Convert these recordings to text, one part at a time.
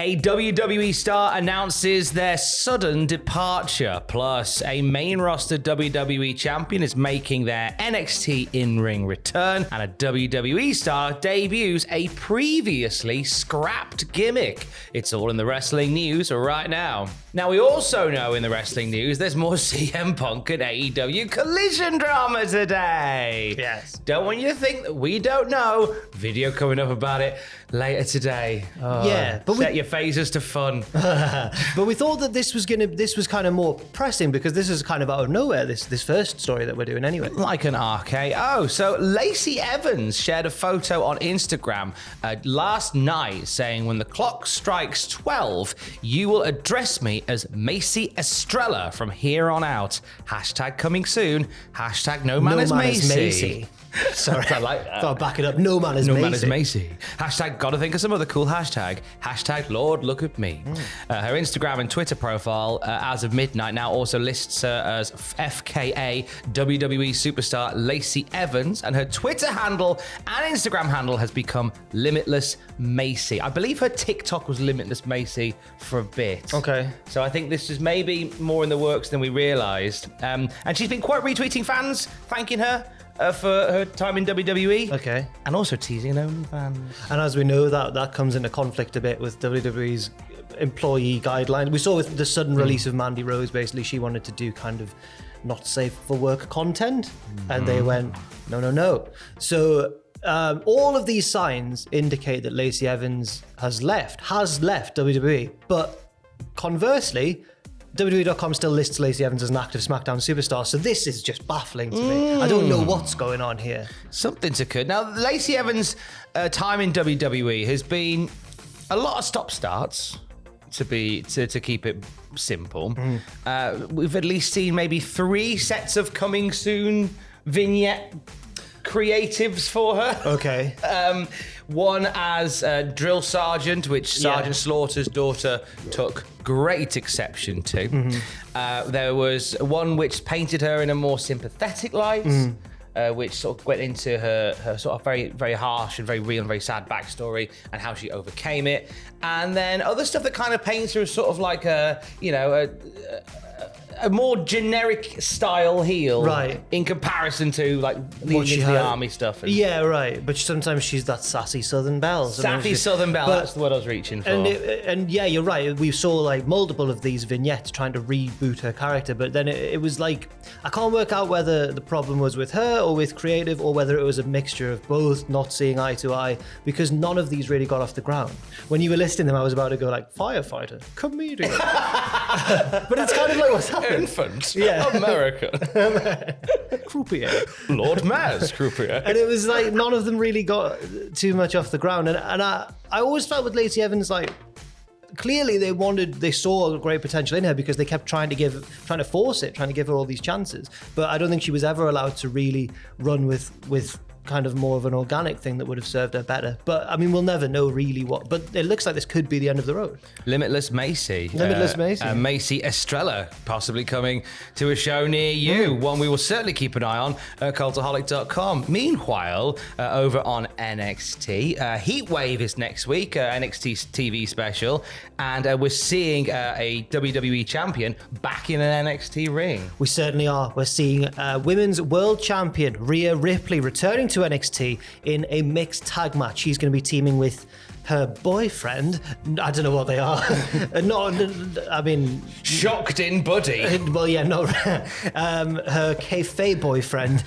A WWE star announces their sudden departure. Plus, a main roster WWE champion is making their NXT in-ring return. And a WWE star debuts a previously scrapped gimmick. It's all in the wrestling news right now. Now, we also know in the wrestling news there's more CM Punk and AEW collision drama today. Yes. Don't want you to think that we don't know. Video coming up about it later today. Oh, yeah, but set your phasers to fun. But we thought that this was kind of more pressing because this is kind of out of nowhere, this first story that we're doing anyway. Like an RKO. So Lacey Evans shared a photo on Instagram last night saying, when the clock strikes 12, you will address me as Macy Estrella from here on out. Hashtag coming soon. Hashtag no man is Macy. Sorry, I like that. Gotta back it up. No man is Macy. No man is Macy. Hashtag gotta think of some other cool hashtag. Hashtag Lord look at me. Her Instagram and Twitter profile as of midnight now also lists her as FKA WWE superstar Lacey Evans, and her Twitter handle and Instagram handle has become Limitless Macy. I believe her TikTok was Limitless Macy for a bit. Okay. So I think this is maybe more in the works than we realised. And she's been quite retweeting fans, thanking her for her time in WWE. Okay. And also teasing OnlyFans. And as we know, that comes into conflict a bit with WWE's employee guidelines. We saw with the sudden release of Mandy Rose, basically she wanted to do kind of not safe for work content. And they went, no. So all of these signs indicate that Lacey Evans has left WWE. But conversely, WWE.com still lists Lacey Evans as an active SmackDown superstar, so this is just baffling to me. I don't know what's going on here. Something's occurred. Now, Lacey Evans' time in WWE has been a lot of stop-starts, to keep it simple. We've at least seen maybe 3 sets of coming soon vignette creatives for her. Okay. One as Drill Sergeant, which Sergeant Slaughter's daughter took great exception to. There was one which painted her in a more sympathetic light, which sort of went into her sort of very, very harsh and very real and very sad backstory and how she overcame it. And then other stuff that kind of paints her as sort of like a more generic style heel, right? In comparison to like the army stuff. Yeah, right. But sometimes she's that sassy Southern Belle. Southern Belle. That's the word I was reaching for. And yeah, you're right. We saw like multiple of these vignettes trying to reboot her character, but then it was like I can't work out whether the problem was with her or with creative, or whether it was a mixture of both, not seeing eye to eye, because none of these really got off the ground. When you were listing them, I was about to go like firefighter, comedian, but it's kind of like what's happening. Infant, American, croupier, Lord Mayor's croupier. And it was like none of them really got too much off the ground. And I always felt with Lacey Evans, like clearly they saw great potential in her because they kept trying to force it, trying to give her all these chances. But I don't think she was ever allowed to really run with kind of more of an organic thing that would have served her better. But I mean, we'll never know really what, but it looks like this could be the end of the road. Limitless Macy. Macy Estrella possibly coming to a show near you. One we will certainly keep an eye on at Cultaholic.com. Meanwhile, over on NXT, Heatwave is next week, NXT TV special, and we're seeing a WWE champion back in an NXT ring. We certainly are. We're seeing Women's World Champion Rhea Ripley returning to NXT in a mixed tag match. She's going to be teaming with her boyfriend. I don't know what they are. Shocked in Buddy. Well, yeah, no. Her kayfabe boyfriend,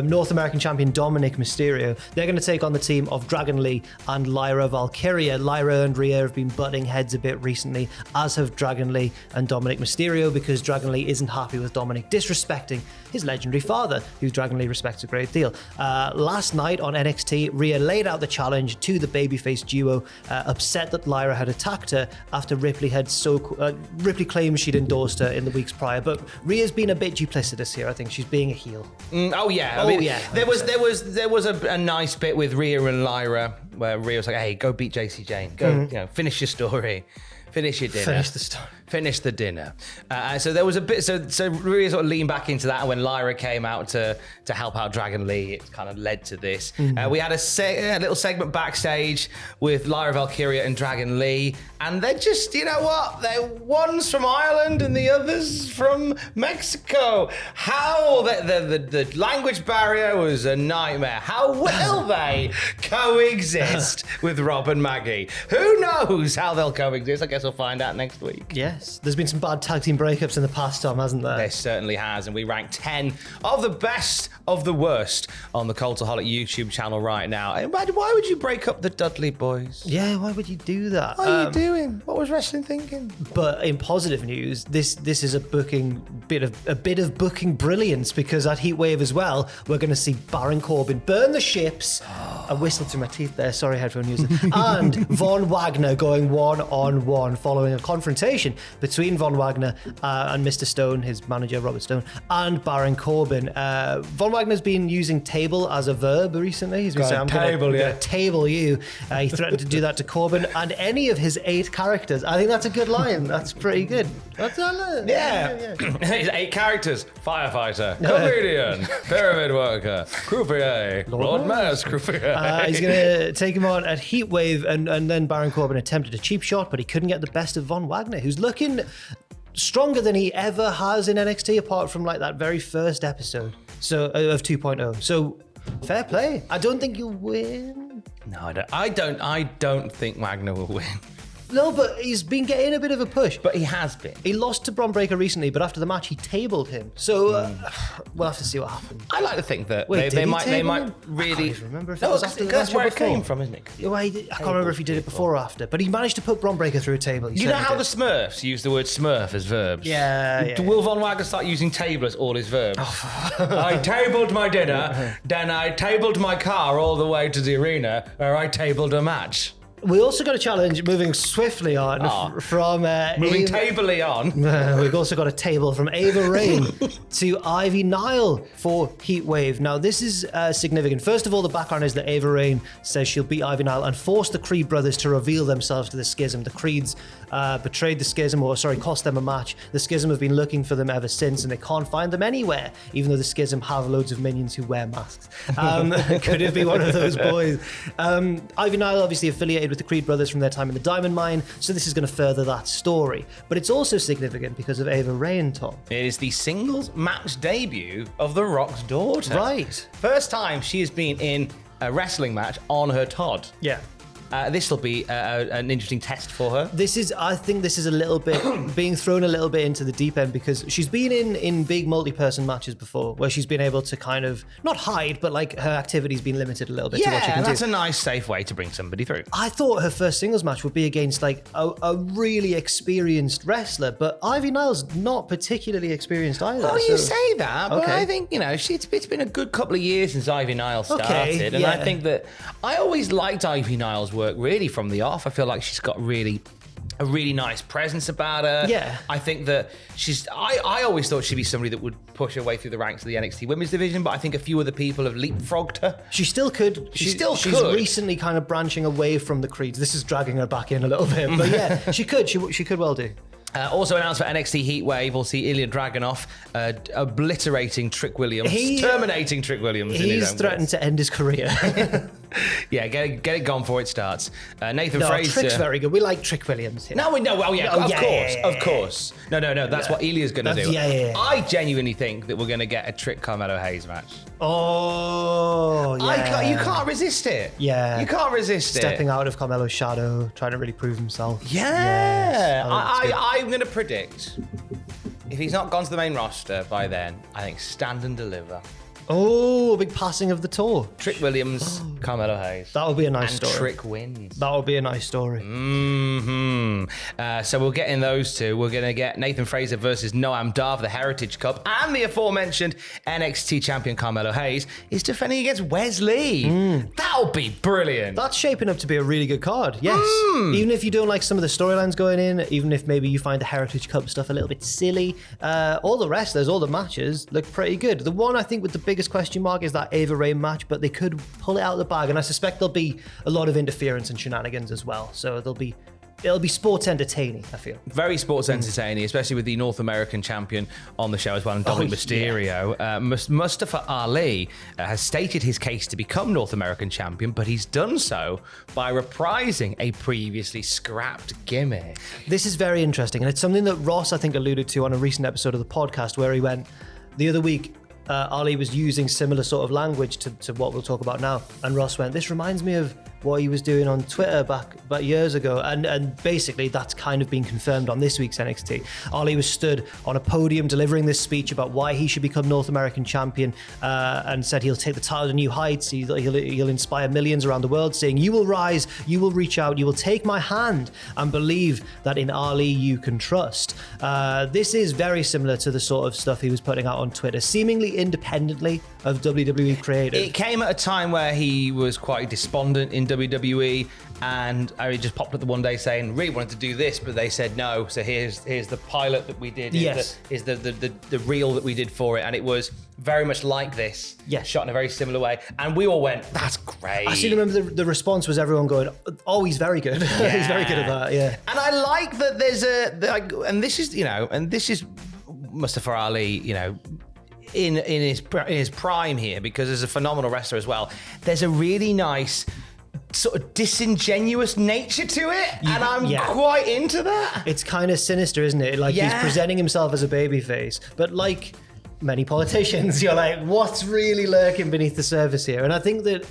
North American champion Dominic Mysterio. They're going to take on the team of Dragon Lee and Lyra Valkyria. Lyra and Rhea have been butting heads a bit recently, as have Dragon Lee and Dominic Mysterio, because Dragon Lee isn't happy with Dominic disrespecting his legendary father, who Dragon Lee respects a great deal. Last night on NXT, Rhea laid out the challenge to the babyface duo, upset that Lyra had attacked her after Ripley claimed she'd endorsed her in the weeks prior. But Rhea's been a bit duplicitous here. I think she's being a heel. There was a nice bit with Rhea and Lyra where Rhea was like, "Hey, go beat JC Jane. Go, finish your story." Finish your dinner. Finish the story. Finish the dinner. So there was a bit. So really sort of lean back into that. And when Lyra came out to help out Dragon Lee, it kind of led to this. We had a little segment backstage with Lyra Valkyria and Dragon Lee, and they're just, you know what? One's from Ireland and the other's from Mexico. How the language barrier was a nightmare. How will they coexist with Rob and Maggie? Who knows how they'll coexist? I guess we'll find out next week. Yes, there's been some bad tag team breakups in the past, Tom, hasn't there? There certainly has, and we rank 10 of the best of the worst on the Cultaholic YouTube channel right now. Why would you break up the Dudley boys? Yeah, why would you do that? What are you doing? What was wrestling thinking? But in positive news, this is a bit of booking brilliance, because at Heatwave as well, we're going to see Baron Corbin burn the ships. I whistled through my teeth there. Sorry, headphone users. And Von Wagner going one-on-one following a confrontation between Von Wagner and Mr. Stone, his manager Robert Stone, and Baron Corbin. Von Wagner's been using table as a verb recently. He's been saying, I'm going to table you. He threatened to do that to Corbin and any of his 8 characters. I think that's a good line. That's pretty good. Yeah. His 8 characters: firefighter, comedian, pyramid worker, croupier, Lord Mayor's croupier. He's going to take him on at Heatwave, and then Baron Corbin attempted a cheap shot, but he couldn't get the best of Von Wagner, who's looking stronger than he ever has in NXT, apart from like that very first episode of 2.0. So fair play. I don't think you'll win. No, I don't think Wagner will win. No, but he's been getting a bit of a push. But he has been. He lost to Bron Breakker recently, but after the match, he tabled him. So we'll have to see what happens. I like to think that Wait, they might really. I can't even remember if it No, was after that's where it before. came from, isn't it? Well, I can't remember if he did it before or after, but he managed to put Bron Breakker through a table. You know how the Smurfs use the word Smurf as verbs? Yeah. Will Von Wagner start using table as all his verbs? I tabled my dinner, then I tabled my car all the way to the arena, where I tabled a match. We also got a challenge moving swiftly on from moving tably on. We've also got a table from Ava Rain to Ivy Nile for Heatwave. Now, this is significant. First of all, the background is that Ava Rain says she'll beat Ivy Nile and force the Creed brothers to reveal themselves to the Schism. The Creeds betrayed the Schism, cost them a match. The Schism have been looking for them ever since, and they can't find them anywhere, even though the Schism have loads of minions who wear masks. Could it be one of those boys? Ivy Nile obviously affiliated with the Creed brothers from their time in the Diamond Mine, so this is going to further that story. But it's also significant because of Ava Rain, Tom. It is the singles match debut of The Rock's daughter. Right. First time she has been in a wrestling match on her Todd. Yeah. This will be an interesting test for her. I think this is a little bit being thrown a little bit into the deep end, because she's been in big multi-person matches before where she's been able to kind of not hide, but like her activity's been limited a little bit to what she can do. That's a nice, safe way to bring somebody through. I thought her first singles match would be against like a really experienced wrestler, but Ivy Nile's not particularly experienced either. Well, you say that, but Okay. I think, it's been a good couple of years since Ivy Nile started, and I think that I always liked Ivy Nile's work really from the off. I feel like she's got a really nice presence about her. Yeah. I think that I always thought she'd be somebody that would push her way through the ranks of the NXT women's division, but I think a few other people have leapfrogged her. She still could. She's recently kind of branching away from the Creeds. This is dragging her back in a little bit, but yeah, she could well do. Also announced for NXT Heatwave, we'll see Ilya Dragunov obliterating Trick Williams, terminating Trick Williams. He's threatened to end his career. Yeah, get it gone before it starts. Nathan Fraser. Trick's very good. We like Trick Williams here. No, we know. Well, yeah, of course. No. That's what Ilya's going to do. Yeah. I genuinely think that we're going to get a Trick Carmelo Hayes match. Oh, yeah. You can't resist it. Yeah. You can't resist Stepping out of Carmelo's shadow, trying to really prove himself. Yeah. Yes. I'm going to predict, if he's not gone to the main roster by then, I think Stand and Deliver. Oh, a big passing of the torch. Trick Williams, Carmelo Hayes. That would be a nice story. Trick wins. That would be a nice story. So we'll get in those two. We're going to get Nathan Fraser versus Noam Dar for the Heritage Cup, and the aforementioned NXT champion Carmelo Hayes is defending against Wesley. That'll be brilliant. That's shaping up to be a really good card. Yes. Even if you don't like some of the storylines going in, even if maybe you find the Heritage Cup stuff a little bit silly, all the wrestlers, all the matches look pretty good. The one I think with the biggest question mark is that Ava Rain match, but they could pull it out of the bag, and I suspect there'll be a lot of interference and shenanigans as well. So there'll be it'll be sports entertaining, I feel. Very sports entertaining, especially with the North American champion on the show as well, and Dominic Mysterio. Mustafa Ali has stated his case to become North American champion, but he's done so by reprising a previously scrapped gimmick. This is very interesting, and it's something that Ross, I think, alluded to on a recent episode of the podcast, where he went, the other week, Ali was using similar sort of language to what we'll talk about now. And Ross went, this reminds me of what he was doing on Twitter back years ago. And basically that's kind of been confirmed on this week's NXT. Ali was stood on a podium delivering this speech about why he should become North American champion, and said he'll take the title to new heights. He'll inspire millions around the world, saying, you will rise, you will reach out, you will take my hand and believe that in Ali you can trust. This is very similar to the sort of stuff he was putting out on Twitter, seemingly independently of WWE creative. It came at a time where he was quite despondent in WWE, and I just popped up the one day saying, really wanted to do this, but they said no. So here's the pilot that we did. Here's the reel that we did for it, and it was very much like this. Yes. Shot in a very similar way. And we all went, that's great. I still remember the response was everyone going, oh, he's very good. Yeah. He's very good at that, yeah. And I like that there's and this is Mustafa Ali, in his prime here, because as a phenomenal wrestler as well, there's a really nice sort of disingenuous nature to it, and I'm quite into that. It's kind of sinister, isn't it? Like he's presenting himself as a babyface, but like many politicians, you're like, what's really lurking beneath the surface here? And I think that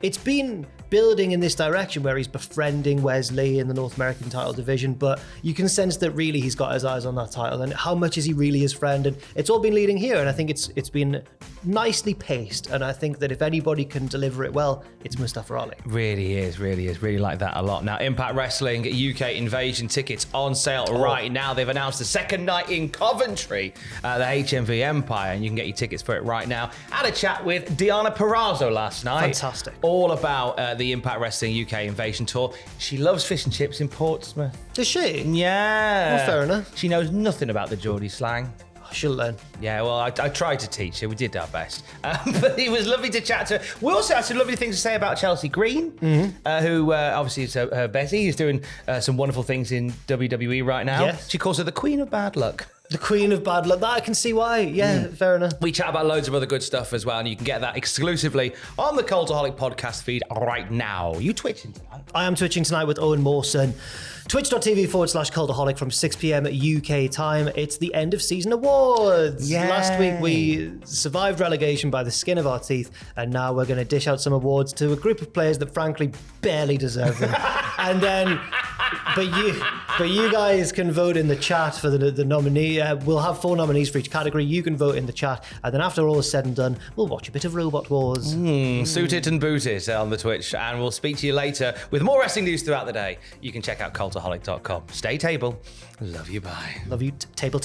it's been building in this direction where he's befriending Wesley in the North American title division, but you can sense that really he's got his eyes on that title, and how much is he really his friend? And it's all been leading here, and I think it's been nicely paced, and I think that if anybody can deliver it well, it's Mustafa Ali. Really is. Really like that a lot. Now, Impact Wrestling UK Invasion tickets on sale right now. They've announced the second night in Coventry, the HMV Empire, and you can get your tickets for it right now. Had a chat with Diana Perrazzo last night. Fantastic. All about the Impact Wrestling UK Invasion tour. She loves fish and chips in Portsmouth. Does she? Yeah. Well, fair enough. She knows nothing about the Geordie slang. She'll learn. Yeah, well, I tried to teach her. We did our best. But it was lovely to chat to her. We also had some lovely things to say about Chelsea Green, who obviously is her Betty, is doing some wonderful things in WWE right now. Yes. She calls her the Queen of Bad Luck. The Queen of Bad Luck. That I can see why. Yeah, fair enough. We chat about loads of other good stuff as well, and you can get that exclusively on the Cultaholic podcast feed right now. Are you twitching tonight? I am twitching tonight with Owen Mawson. Twitch.tv/Cultaholic from 6 p.m. UK time. It's the end of season awards. Yay. Last week we survived relegation by the skin of our teeth, and now we're going to dish out some awards to a group of players that frankly barely deserve them. And then, but you guys can vote in the chat for the nominee. We'll have 4 nominees for each category. You can vote in the chat, and then after all is said and done, we'll watch a bit of Robot Wars. Suited and booted on the Twitch, and we'll speak to you later with more wrestling news throughout the day. You can check out cultaholic.com. Stay table. Love you, bye. Love you, table.